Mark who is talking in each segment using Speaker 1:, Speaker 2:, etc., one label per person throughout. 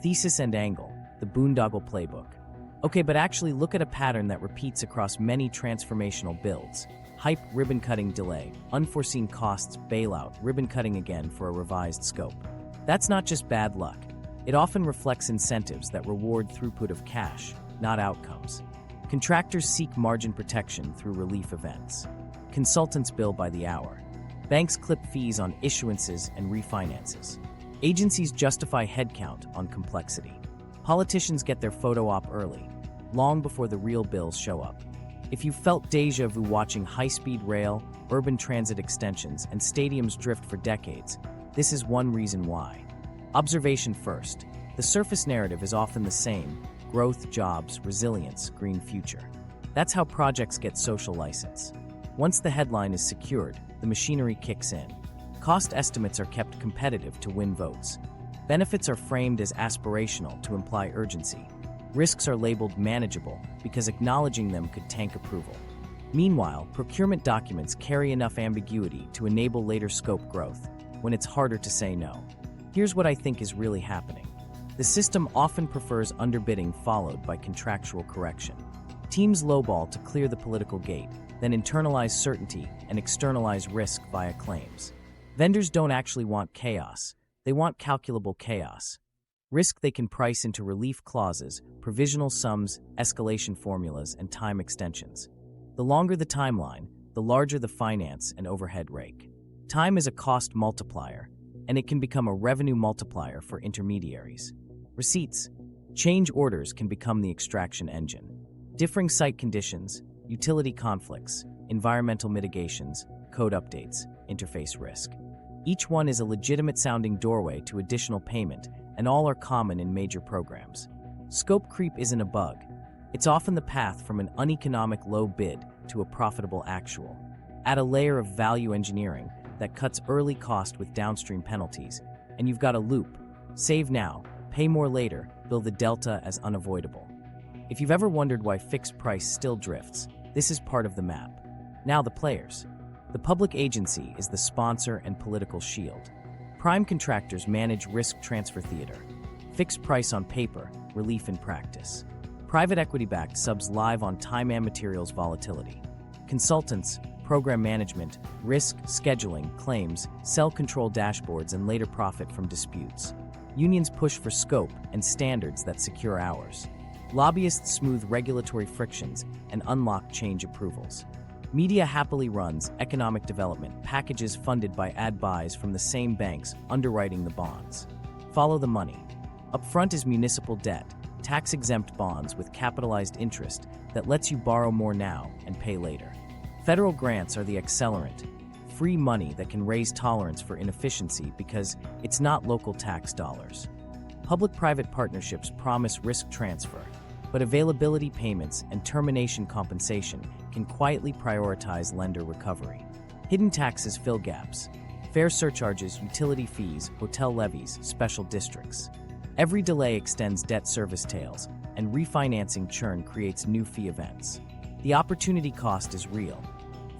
Speaker 1: Thesis and angle, the boondoggle playbook. Okay, but actually look at a pattern that repeats across many transformational builds. Hype, ribbon-cutting delay, unforeseen costs, bailout, ribbon-cutting again for a revised scope. That's not just bad luck. It often reflects incentives that reward throughput of cash, not outcomes. Contractors seek margin protection through relief events. Consultants bill by the hour. Banks clip fees on issuances and refinances. Agencies justify headcount on complexity. Politicians get their photo op early, long before the real bills show up. If you've felt déjà vu watching high-speed rail, urban transit extensions, and stadiums drift for decades, this is one reason why. Observation first. The surface narrative is often the same: growth, jobs, resilience, green future. That's how projects get social license. Once the headline is secured, the machinery kicks in. Cost estimates are kept competitive to win votes. Benefits are framed as aspirational to imply urgency. Risks are labeled manageable because acknowledging them could tank approval. Meanwhile, procurement documents carry enough ambiguity to enable later scope growth when it's harder to say no. Here's what I think is really happening. The system often prefers underbidding followed by contractual correction. Teams lowball to clear the political gate, then internalize certainty and externalize risk via claims. Vendors don't actually want chaos. They want calculable chaos. Risk they can price into relief clauses, provisional sums, escalation formulas, and time extensions. The longer the timeline, the larger the finance and overhead rake. Time is a cost multiplier, and it can become a revenue multiplier for intermediaries. Receipts. Change orders can become the extraction engine. Differing site conditions, utility conflicts, environmental mitigations, code updates, interface risk. Each one is a legitimate-sounding doorway to additional payment, and all are common in major programs. Scope creep isn't a bug. It's often the path from an uneconomic low bid to a profitable actual. Add a layer of value engineering that cuts early cost with downstream penalties, and you've got a loop. Save now, pay more later, bill the delta as unavoidable. If you've ever wondered why fixed price still drifts, this is part of the map. Now the players. The public agency is the sponsor and political shield. Prime contractors manage risk transfer theater. Fixed price on paper, relief in practice. Private equity-backed subs live on time and materials volatility. Consultants, program management, risk, scheduling, claims, sell control dashboards, and later profit from disputes. Unions push for scope and standards that secure hours. Lobbyists smooth regulatory frictions and unlock change approvals. Media happily runs economic development packages funded by ad buys from the same banks underwriting the bonds. Follow the money. Up front is municipal debt, tax-exempt bonds with capitalized interest that lets you borrow more now and pay later. Federal grants are the accelerant, free money that can raise tolerance for inefficiency because it's not local tax dollars. Public-private partnerships promise risk transfer, but availability payments and termination compensation can quietly prioritize lender recovery. Hidden taxes fill gaps. Fare surcharges, utility fees, hotel levies, special districts. Every delay extends debt service tails, and refinancing churn creates new fee events. The opportunity cost is real.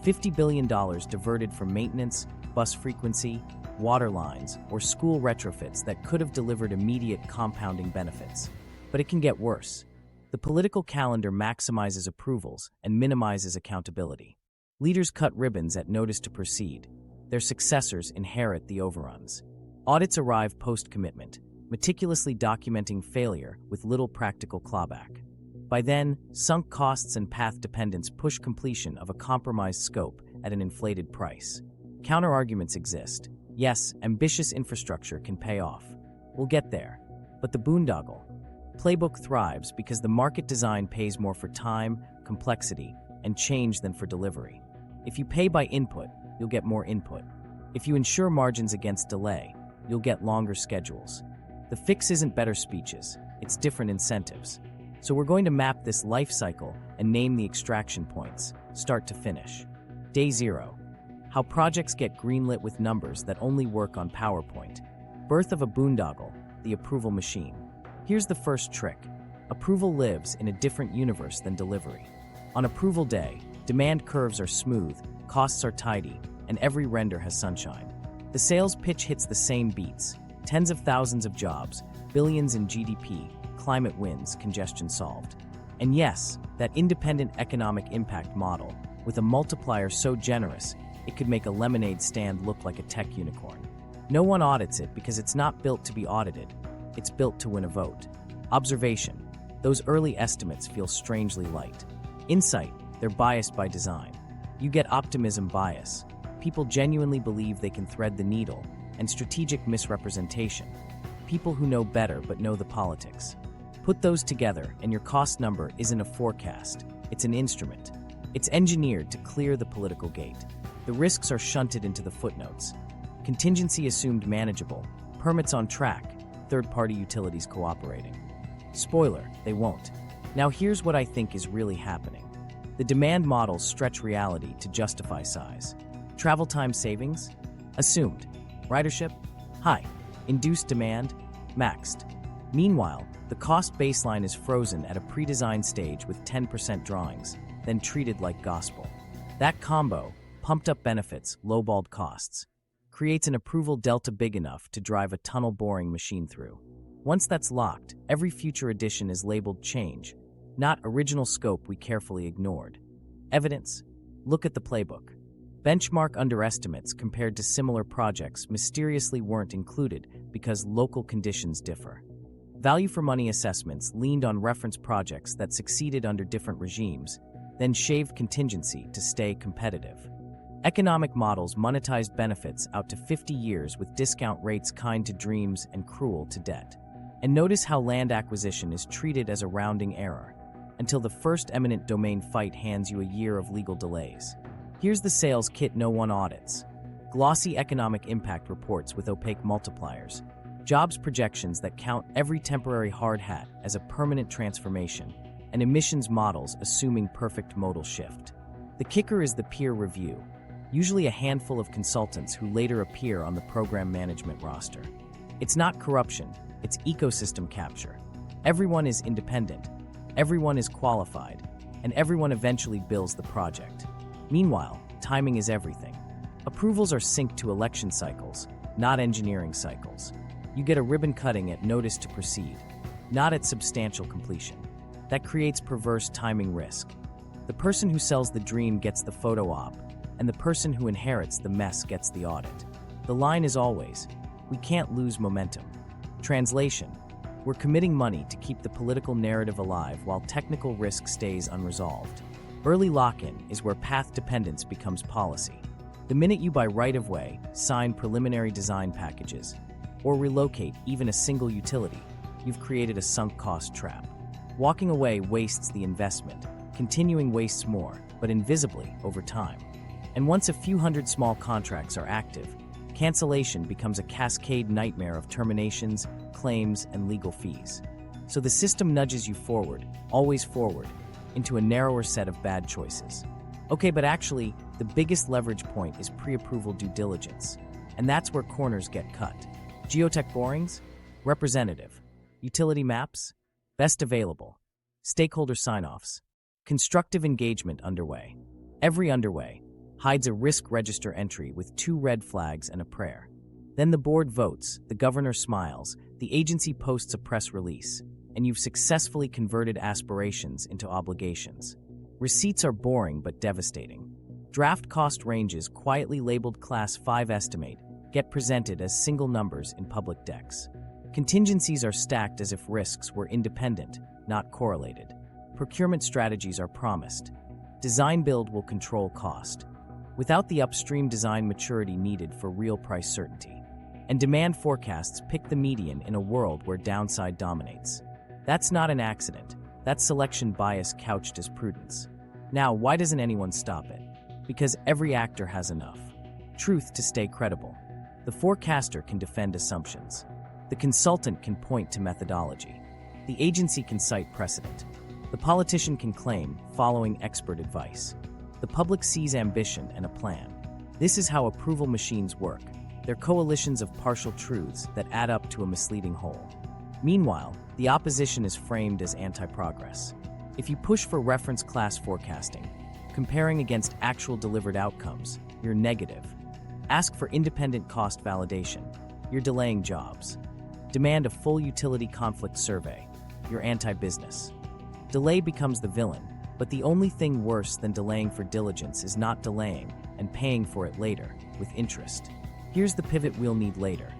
Speaker 1: $50 billion diverted from maintenance, bus frequency, water lines, or school retrofits that could have delivered immediate compounding benefits. But it can get worse. The political calendar maximizes approvals and minimizes accountability. Leaders cut ribbons at notice to proceed. Their successors inherit the overruns. Audits arrive post-commitment, meticulously documenting failure with little practical clawback. By then, sunk costs and path dependence push completion of a compromised scope at an inflated price. Counter-arguments exist. Yes, ambitious infrastructure can pay off. We'll get there. But the boondoggle Playbook thrives because the market design pays more for time, complexity, and change than for delivery. If you pay by input, you'll get more input. If you ensure margins against delay, you'll get longer schedules. The fix isn't better speeches, it's different incentives. So we're going to map this life cycle and name the extraction points, start to finish. Day 0. How projects get greenlit with numbers that only work on PowerPoint. Birth of a boondoggle, the approval machine. Here's the first trick. Approval lives in a different universe than delivery. On approval day, demand curves are smooth, costs are tidy, and every render has sunshine. The sales pitch hits the same beats, tens of thousands of jobs, billions in GDP, climate wins, congestion solved. And yes, that independent economic impact model, with a multiplier so generous, it could make a lemonade stand look like a tech unicorn. No one audits it because it's not built to be audited. It's built to win a vote. Observation: those early estimates feel strangely light. Insight: they're biased by design. You get optimism bias. People genuinely believe they can thread the needle, and strategic misrepresentation. People who know better but know the politics. Put those together, and your cost number isn't a forecast. It's an instrument. It's engineered to clear the political gate. The risks are shunted into the footnotes. Contingency assumed manageable, permits on track, third-party utilities cooperating. Spoiler, they won't. Now here's what I think is really happening. The demand models stretch reality to justify size. Travel time savings? Assumed. Ridership? High. Induced demand? Maxed. Meanwhile, the cost baseline is frozen at a pre-designed stage with 10% drawings, then treated like gospel. That combo, pumped up benefits, lowballed costs, creates an approval delta big enough to drive a tunnel-boring machine through. Once that's locked, every future addition is labeled change, not original scope we carefully ignored. Evidence? Look at the playbook. Benchmark underestimates compared to similar projects mysteriously weren't included because local conditions differ. Value for money assessments leaned on reference projects that succeeded under different regimes, then shaved contingency to stay competitive. Economic models monetized benefits out to 50 years with discount rates kind to dreams and cruel to debt. And notice how land acquisition is treated as a rounding error, until the first eminent domain fight hands you a year of legal delays. Here's the sales kit no one audits. Glossy economic impact reports with opaque multipliers. Jobs projections that count every temporary hard hat as a permanent transformation, and emissions models assuming perfect modal shift. The kicker is the peer review, usually a handful of consultants who later appear on the program management roster. It's not corruption, it's ecosystem capture. Everyone is independent, everyone is qualified, and everyone eventually bills the project. Meanwhile, timing is everything. Approvals are synced to election cycles, not engineering cycles. You get a ribbon cutting at notice to proceed, not at substantial completion. That creates perverse timing risk. The person who sells the dream gets the photo op, and the person who inherits the mess gets the audit. The line is always, we can't lose momentum. Translation: we're committing money to keep the political narrative alive while technical risk stays unresolved. Early lock-in is where path dependence becomes policy. The minute you buy right-of-way, sign preliminary design packages, or relocate even a single utility, you've created a sunk cost trap. Walking away wastes the investment, continuing wastes more, but invisibly over time. And once a few hundred small contracts are active, cancellation becomes a cascade nightmare of terminations, claims, and legal fees. So the system nudges you forward, always forward, into a narrower set of bad choices. Okay, but actually, the biggest leverage point is pre-approval due diligence, and that's where corners get cut. Geotech borings? Representative. Utility maps? Best available. Stakeholder sign-offs. Constructive engagement underway. Every underway hides a risk register entry with 2 red flags and a prayer. Then the board votes, the governor smiles, the agency posts a press release, and you've successfully converted aspirations into obligations. Receipts are boring but devastating. Draft cost ranges, quietly labeled Class 5 estimate, get presented as single numbers in public decks. Contingencies are stacked as if risks were independent, not correlated. Procurement strategies are promised. Design build will control cost, without the upstream design maturity needed for real price certainty. And demand forecasts pick the median in a world where downside dominates. That's not an accident. That's selection bias couched as prudence. Now, why doesn't anyone stop it? Because every actor has enough truth to stay credible. The forecaster can defend assumptions. The consultant can point to methodology. The agency can cite precedent. The politician can claim, following expert advice. The public sees ambition and a plan. This is how approval machines work. They're coalitions of partial truths that add up to a misleading whole. Meanwhile, the opposition is framed as anti-progress. If you push for reference class forecasting, comparing against actual delivered outcomes, you're negative. Ask for independent cost validation, you're delaying jobs. Demand a full utility conflict survey. You're anti-business. Delay becomes the villain, but the only thing worse than delaying for diligence is not delaying and paying for it later, with interest. Here's the pivot we'll need later.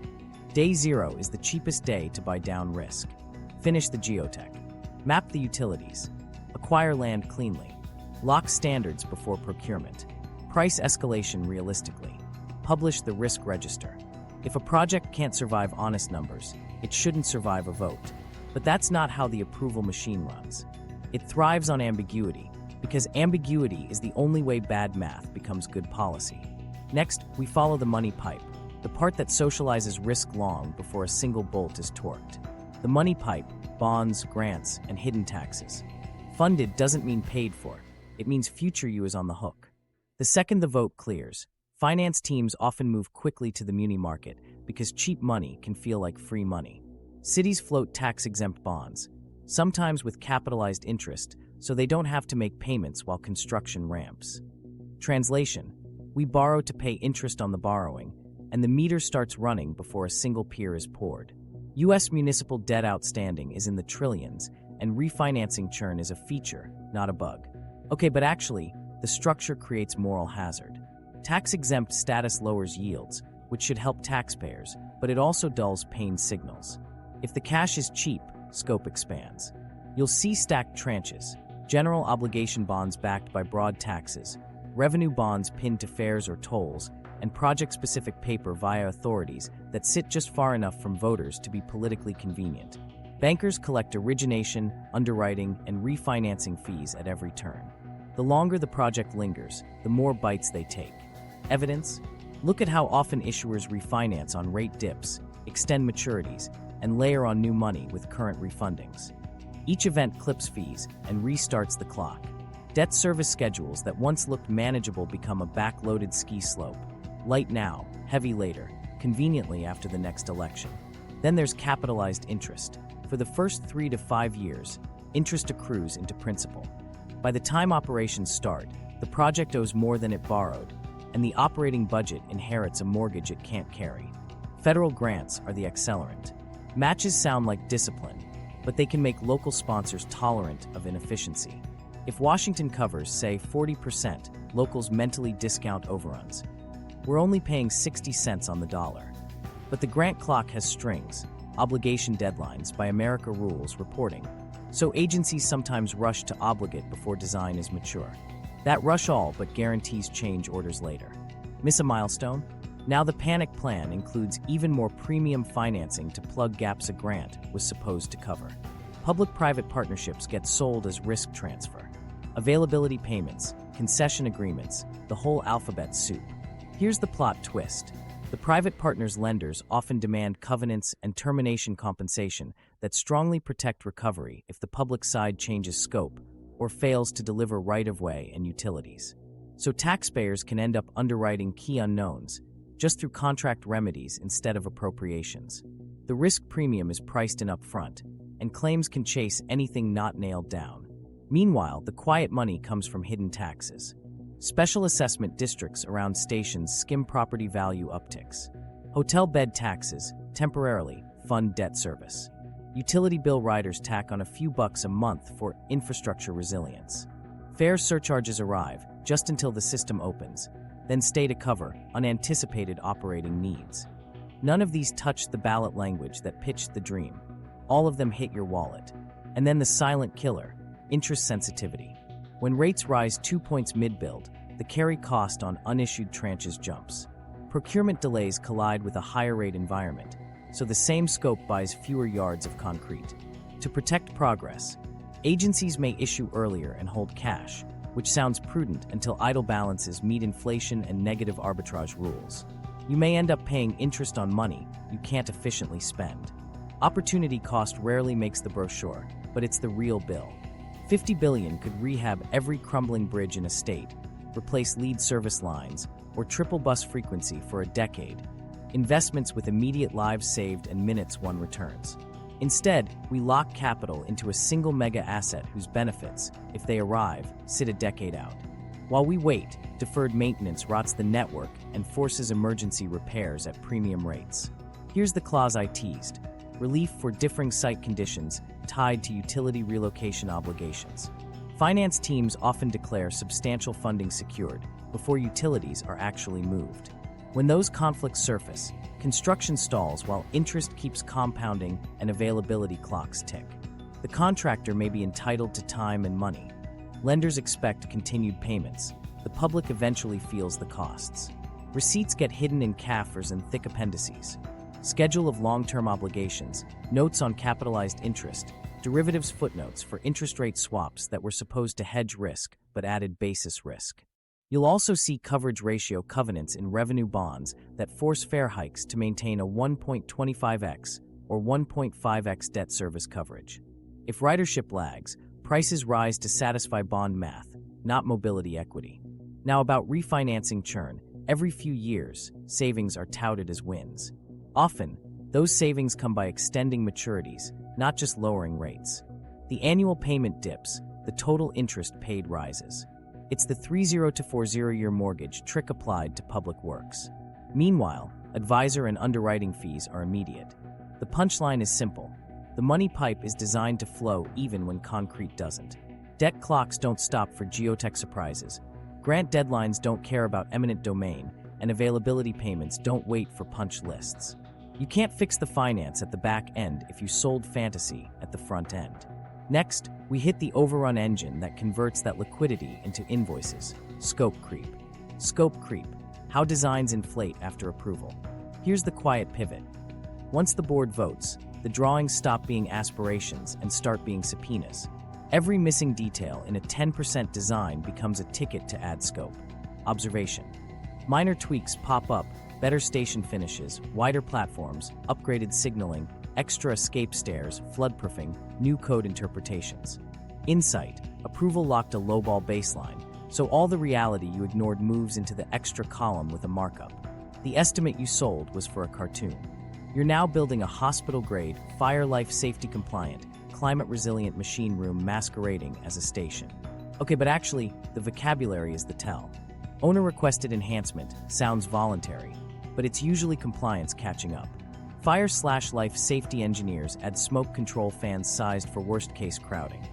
Speaker 1: Day 0 is the cheapest day to buy down risk. Finish the geotech. Map the utilities. Acquire land cleanly. Lock standards before procurement. Price escalation realistically. Publish the risk register. If a project can't survive honest numbers, it shouldn't survive a vote. But that's not how the approval machine runs. It thrives on ambiguity, because ambiguity is the only way bad math becomes good policy. Next, we follow the money pipe, the part that socializes risk long before a single bolt is torqued. The money pipe, bonds, grants, and hidden taxes. Funded doesn't mean paid for. It means future you is on the hook. The second the vote clears, finance teams often move quickly to the muni market because cheap money can feel like free money. Cities float tax-exempt bonds, sometimes with capitalized interest, so they don't have to make payments while construction ramps. Translation: we borrow to pay interest on the borrowing, and the meter starts running before a single pier is poured. U.S. municipal debt outstanding is in the trillions, and refinancing churn is a feature, not a bug. Okay, but actually, the structure creates moral hazard. Tax-exempt status lowers yields, which should help taxpayers, but it also dulls pain signals. If the cash is cheap, scope expands. You'll see stacked tranches, general obligation bonds backed by broad taxes, revenue bonds pinned to fares or tolls, and project-specific paper via authorities that sit just far enough from voters to be politically convenient. Bankers collect origination, underwriting, and refinancing fees at every turn. The longer the project lingers, the more bites they take. Evidence? Look at how often issuers refinance on rate dips, extend maturities, and layer on new money with current refundings. Each event clips fees and restarts the clock. Debt service schedules that once looked manageable become a back-loaded ski slope. Light now, heavy later, conveniently after the next election. Then there's capitalized interest. For the first 3 to 5 years, interest accrues into principal. By the time operations start, the project owes more than it borrowed, and the operating budget inherits a mortgage it can't carry. Federal grants are the accelerant. Matches sound like discipline, but they can make local sponsors tolerant of inefficiency. If Washington covers, say, 40%, locals mentally discount overruns. We're only paying 60 cents on the dollar. But the grant clock has strings, obligation deadlines by America rules reporting, so agencies sometimes rush to obligate before design is mature. That rush all but guarantees change orders later. Miss a milestone? Now the panic plan includes even more premium financing to plug gaps a grant was supposed to cover. Public-private partnerships get sold as risk transfer. Availability payments, concession agreements, the whole alphabet soup. Here's the plot twist. The private partners' lenders often demand covenants and termination compensation that strongly protect recovery if the public side changes scope or fails to deliver right-of-way and utilities. So taxpayers can end up underwriting key unknowns, just through contract remedies instead of appropriations. The risk premium is priced in upfront, and claims can chase anything not nailed down. Meanwhile, the quiet money comes from hidden taxes. Special assessment districts around stations skim property value upticks. Hotel bed taxes, temporarily, fund debt service. Utility bill riders tack on a few bucks a month for infrastructure resilience. Fare surcharges arrive just until the system opens, then stay to cover unanticipated operating needs. None of these touch the ballot language that pitched the dream. All of them hit your wallet. And then the silent killer, interest sensitivity. When rates rise 2 points mid-build, the carry cost on unissued tranches jumps. Procurement delays collide with a higher rate environment, so the same scope buys fewer yards of concrete. To protect progress, agencies may issue earlier and hold cash, which sounds prudent until idle balances meet inflation and negative arbitrage rules. You may end up paying interest on money you can't efficiently spend. Opportunity cost rarely makes the brochure, but it's the real bill. $50 billion could rehab every crumbling bridge in a state, replace lead service lines, or triple bus frequency for a decade. Investments with immediate lives saved and minutes won returns. Instead, we lock capital into a single mega asset whose benefits, if they arrive, sit a decade out. While we wait, deferred maintenance rots the network and forces emergency repairs at premium rates. Here's the clause I teased. relief for differing site conditions tied to utility relocation obligations. Finance teams often declare substantial funding secured before utilities are actually moved. When those conflicts surface, construction stalls while interest keeps compounding and availability clocks tick. The contractor may be entitled to time and money. Lenders expect continued payments. The public eventually feels the costs. Receipts get hidden in CAFRs and thick appendices. Schedule of long-term obligations, notes on capitalized interest, derivatives footnotes for interest rate swaps that were supposed to hedge risk but added basis risk. You'll also see coverage ratio covenants in revenue bonds that force fare hikes to maintain a 1.25x or 1.5x debt service coverage. If ridership lags, prices rise to satisfy bond math, not mobility equity. Now about refinancing churn, every few years, savings are touted as wins. Often, those savings come by extending maturities, not just lowering rates. The annual payment dips, the total interest paid rises. It's the 30 to 40-year mortgage trick applied to public works. Meanwhile, advisor and underwriting fees are immediate. The punchline is simple. The money pipe is designed to flow even when concrete doesn't. Debt clocks don't stop for geotech surprises. Grant deadlines don't care about eminent domain, and availability payments don't wait for punch lists. You can't fix the finance at the back end if you sold fantasy at the front end. Next, we hit the overrun engine that converts that liquidity into invoices. Scope creep. Scope creep. How designs inflate after approval. Here's the quiet pivot. Once the board votes, the drawings stop being aspirations and start being subpoenas. Every missing detail in a 10% design becomes a ticket to add scope. Observation. Minor tweaks pop up, better station finishes, wider platforms, upgraded signaling, extra escape stairs, floodproofing, new code interpretations. Insight. Approval locked a lowball baseline, so all the reality you ignored moves into the extra column with a markup. The estimate you sold was for a cartoon. You're now building a hospital-grade, fire life safety compliant, climate-resilient machine room masquerading as a station. Okay, but actually, the vocabulary is the tell. Owner-requested enhancement sounds voluntary, but it's usually compliance catching up. Fire/life safety engineers add smoke control fans sized for worst-case crowding.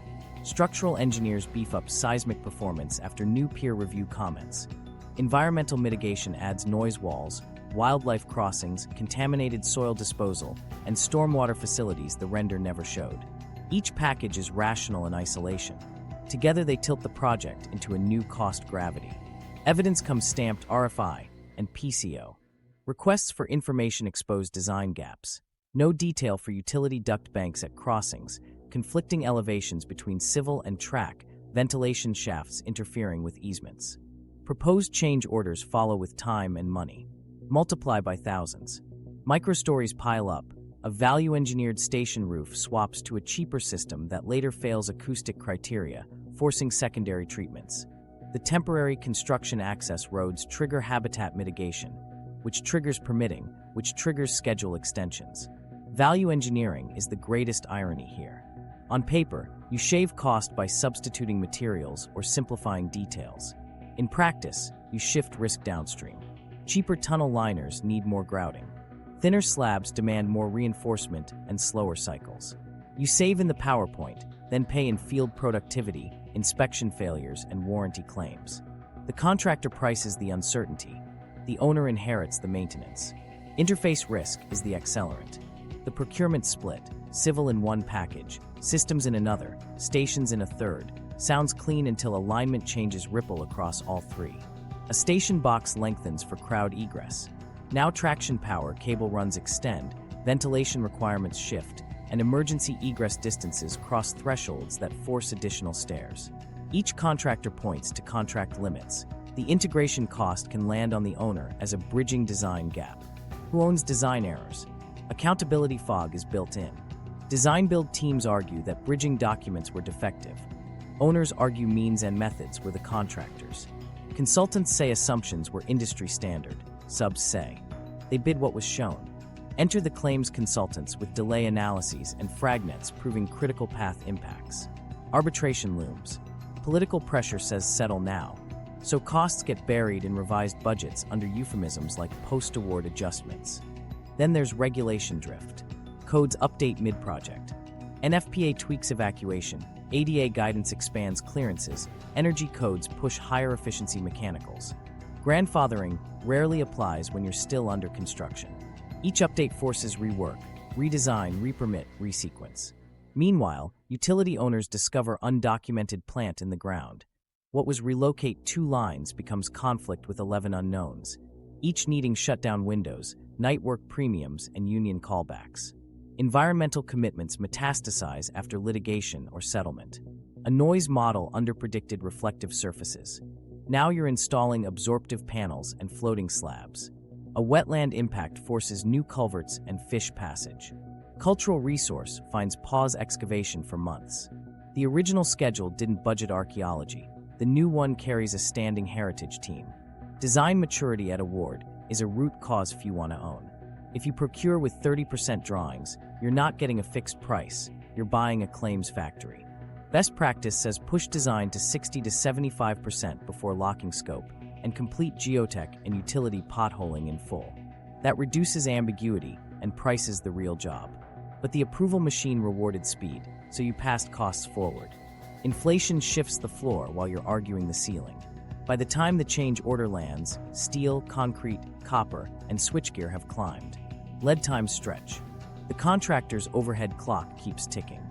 Speaker 1: Structural engineers beef up seismic performance after new peer review comments. Environmental mitigation adds noise walls, wildlife crossings, contaminated soil disposal, and stormwater facilities the render never showed. Each package is rational in isolation. Together they tilt the project into a new cost gravity. Evidence comes stamped RFI and PCO. Requests for information expose design gaps. No detail for utility duct banks at crossings, conflicting elevations between civil and track, ventilation shafts interfering with easements. Proposed change orders follow with time and money. Multiply by thousands. Microstories pile up. A value-engineered station roof swaps to a cheaper system that later fails acoustic criteria, forcing secondary treatments. The temporary construction access roads trigger habitat mitigation, which triggers permitting, which triggers schedule extensions. Value engineering is the greatest irony here. On paper, you shave cost by substituting materials or simplifying details. In practice, you shift risk downstream. Cheaper tunnel liners need more grouting. Thinner slabs demand more reinforcement and slower cycles. You save in the PowerPoint, then pay in field productivity, inspection failures, and warranty claims. The contractor prices the uncertainty. The owner inherits the maintenance. Interface risk is the accelerant. The procurement split, civil in one package, systems in another, stations in a third, sounds clean until alignment changes ripple across all three. A station box lengthens for crowd egress. Now traction power cable runs extend, ventilation requirements shift, and emergency egress distances cross thresholds that force additional stairs. Each contractor points to contract limits. The integration cost can land on the owner as a bridging design gap. Who owns design errors? Accountability fog is built in. Design-build teams argue that bridging documents were defective. Owners argue means and methods were the contractors. Consultants say assumptions were industry standard. Subs say they bid what was shown. Enter the claims consultants with delay analyses and fragnets proving critical path impacts. Arbitration looms. Political pressure says settle now, so costs get buried in revised budgets under euphemisms like post-award adjustments. Then there's regulation drift. Codes update mid-project. NFPA tweaks evacuation. ADA guidance expands clearances. Energy codes push higher efficiency mechanicals. Grandfathering rarely applies when you're still under construction. Each update forces rework, redesign, repermit, resequence. Meanwhile, utility owners discover undocumented plant in the ground. What was relocate 2 lines becomes conflict with 11 unknowns, each needing shutdown windows, night work premiums, and union callbacks. Environmental commitments metastasize after litigation or settlement. A noise model underpredicted reflective surfaces. Now you're installing absorptive panels and floating slabs. A wetland impact forces new culverts and fish passage. Cultural resource finds pause excavation for months. The original schedule didn't budget archaeology. The new one carries a standing heritage team. Design maturity at award is a root cause few want to own. If you procure with 30% drawings, you're not getting a fixed price, you're buying a claims factory. Best practice says push design to 60 to 75% before locking scope, and complete geotech and utility potholing in full. That reduces ambiguity and prices the real job. But the approval machine rewarded speed, so you passed costs forward. Inflation shifts the floor while you're arguing the ceiling. By the time the change order lands, steel, concrete, copper, and switchgear have climbed. Lead times stretch. The contractor's overhead clock keeps ticking.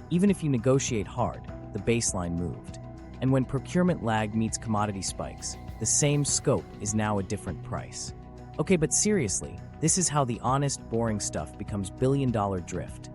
Speaker 1: Even if you negotiate hard, the baseline moved. And when procurement lag meets commodity spikes, the same scope is now a different price. Okay, but seriously, this is how the honest, boring stuff becomes billion-dollar drift.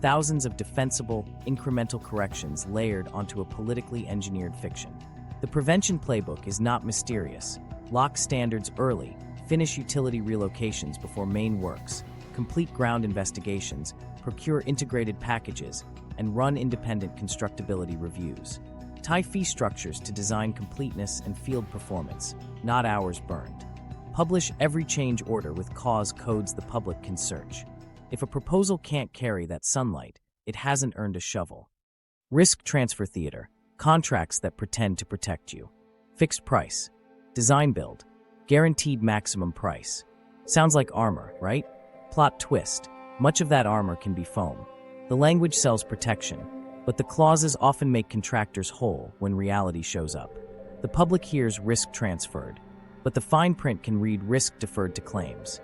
Speaker 1: Thousands of defensible, incremental corrections layered onto a politically engineered fiction. The prevention playbook is not mysterious. Lock standards early, finish utility relocations before main works, complete ground investigations, procure integrated packages, and run independent constructability reviews. Tie fee structures to design completeness and field performance, not hours burned. Publish every change order with cause codes the public can search. If a proposal can't carry that sunlight, it hasn't earned a shovel. Risk transfer theater, contracts that pretend to protect you. Fixed price, design build, guaranteed maximum price. Sounds like armor, right? Plot twist, much of that armor can be foam. The language sells protection, but the clauses often make contractors whole when reality shows up. The public hears risk transferred, but the fine print can read risk deferred to claims.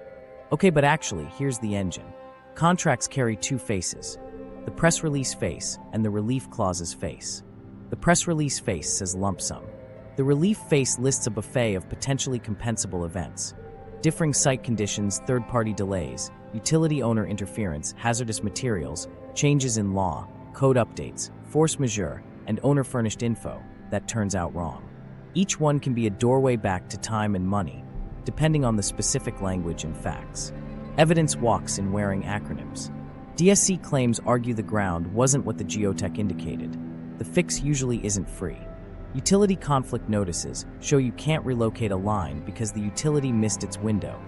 Speaker 1: Okay, but actually, here's the engine. Contracts carry 2 faces, the press release face and the relief clauses face. The press release face says lump sum. The relief face lists a buffet of potentially compensable events. Differing site conditions, third-party delays, utility owner interference, hazardous materials, changes in law, code updates, force majeure, and owner-furnished info that turns out wrong. Each one can be a doorway back to time and money, depending on the specific language and facts. Evidence walks in wearing acronyms. DSC claims argue the ground wasn't what the geotech indicated. The fix usually isn't free. Utility conflict notices show you can't relocate a line because the utility missed its window.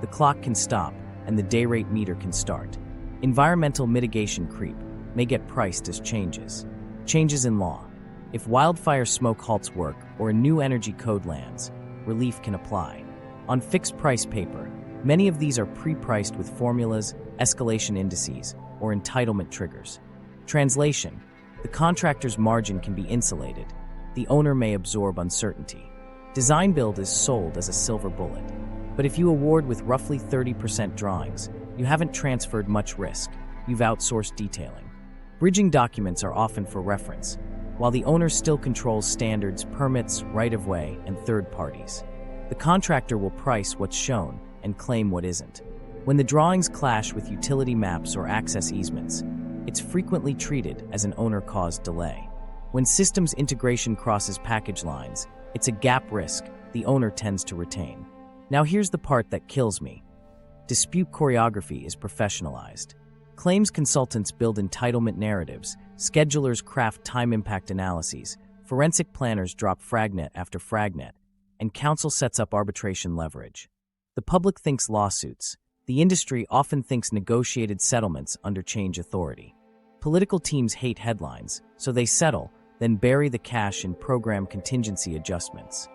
Speaker 1: The clock can stop and the day rate meter can start. Environmental mitigation creep may get priced as changes. Changes in law. If wildfire smoke halts work or a new energy code lands, relief can apply. On fixed price paper, many of these are pre-priced with formulas, escalation indices, or entitlement triggers. Translation: the contractor's margin can be insulated. The owner may absorb uncertainty. Design build is sold as a silver bullet. But if you award with roughly 30% drawings, you haven't transferred much risk. You've outsourced detailing. Bridging documents are often for reference, while the owner still controls standards, permits, right-of-way, and third parties. The contractor will price what's shown and claim what isn't. When the drawings clash with utility maps or access easements, it's frequently treated as an owner-caused delay. When systems integration crosses package lines, it's a gap risk the owner tends to retain. Now here's the part that kills me. Dispute choreography is professionalized. Claims consultants build entitlement narratives, schedulers craft time impact analyses, forensic planners drop fragnet after fragnet, and counsel sets up arbitration leverage. The public thinks lawsuits. The industry often thinks negotiated settlements under change authority. Political teams hate headlines, so they settle, then bury the cash in program contingency adjustments.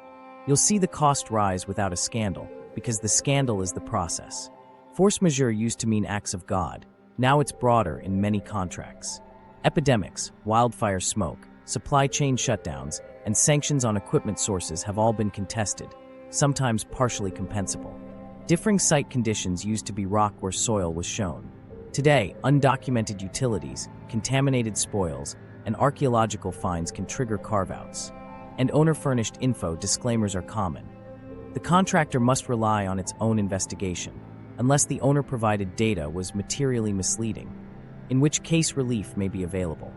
Speaker 1: You'll see the cost rise without a scandal, because the scandal is the process. Force majeure used to mean acts of God. Now it's broader in many contracts. Epidemics, wildfire smoke, supply chain shutdowns, and sanctions on equipment sources have all been contested, sometimes partially compensable. Differing site conditions used to be rock where soil was shown. Today, undocumented utilities, contaminated spoils, and archaeological finds can trigger carve-outs. And owner-furnished info disclaimers are common. The contractor must rely on its own investigation, unless the owner-provided data was materially misleading, in which case relief may be available.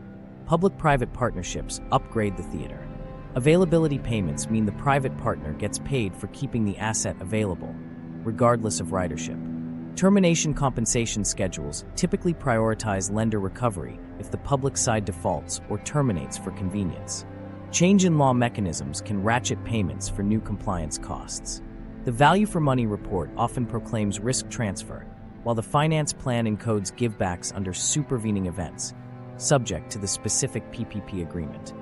Speaker 1: Public-private partnerships upgrade the theater. Availability payments mean the private partner gets paid for keeping the asset available, regardless of ridership. Termination compensation schedules typically prioritize lender recovery if the public side defaults or terminates for convenience. Change in law mechanisms can ratchet payments for new compliance costs. The value for money report often proclaims risk transfer, while the finance plan encodes givebacks under supervening events, subject to the specific PPP agreement.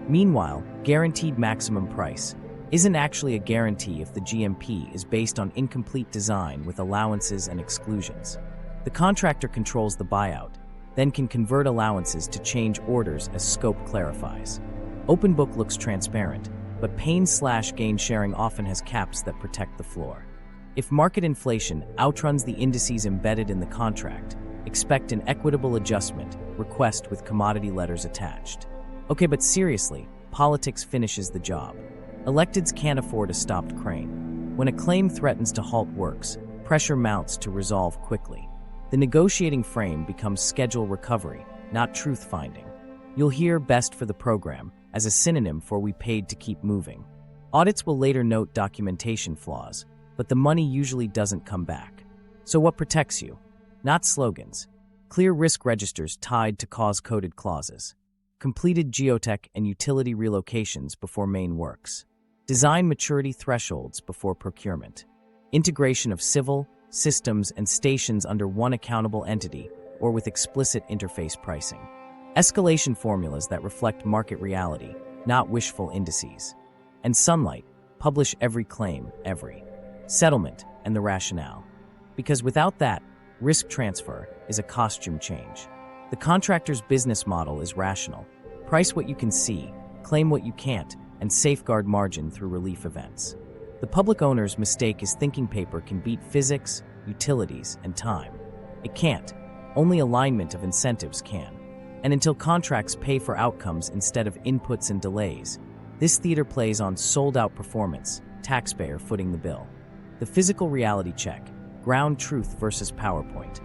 Speaker 1: Meanwhile, guaranteed maximum price isn't actually a guarantee if the GMP is based on incomplete design with allowances and exclusions. The contractor controls the buyout, then can convert allowances to change orders as scope clarifies. Open book looks transparent, but pain/gain sharing often has caps that protect the floor. If market inflation outruns the indices embedded in the contract, expect an equitable adjustment request with commodity letters attached. Okay, but seriously, politics finishes the job. Electeds can't afford a stopped crane. When a claim threatens to halt works, pressure mounts to resolve quickly. The negotiating frame becomes schedule recovery, not truth finding. You'll hear best for the program as a synonym for we paid to keep moving. Audits will later note documentation flaws, but the money usually doesn't come back. So what protects you? Not slogans. Clear risk registers tied to cause-coded clauses. Completed geotech and utility relocations before main works. Design maturity thresholds before procurement. Integration of civil, systems, and stations under one accountable entity or with explicit interface pricing. Escalation formulas that reflect market reality, not wishful indices. And Sunlight, publish every claim, every settlement, and the rationale. Because without that, risk transfer is a costume change. The contractor's business model is rational. Price what you can see, claim what you can't, and safeguard margin through relief events. The public owner's mistake is thinking paper can beat physics, utilities, and time. It can't. Only alignment of incentives can. And until contracts pay for outcomes instead of inputs and delays, this theater plays on sold-out performance, taxpayer footing the bill. The physical reality check, ground truth versus PowerPoint.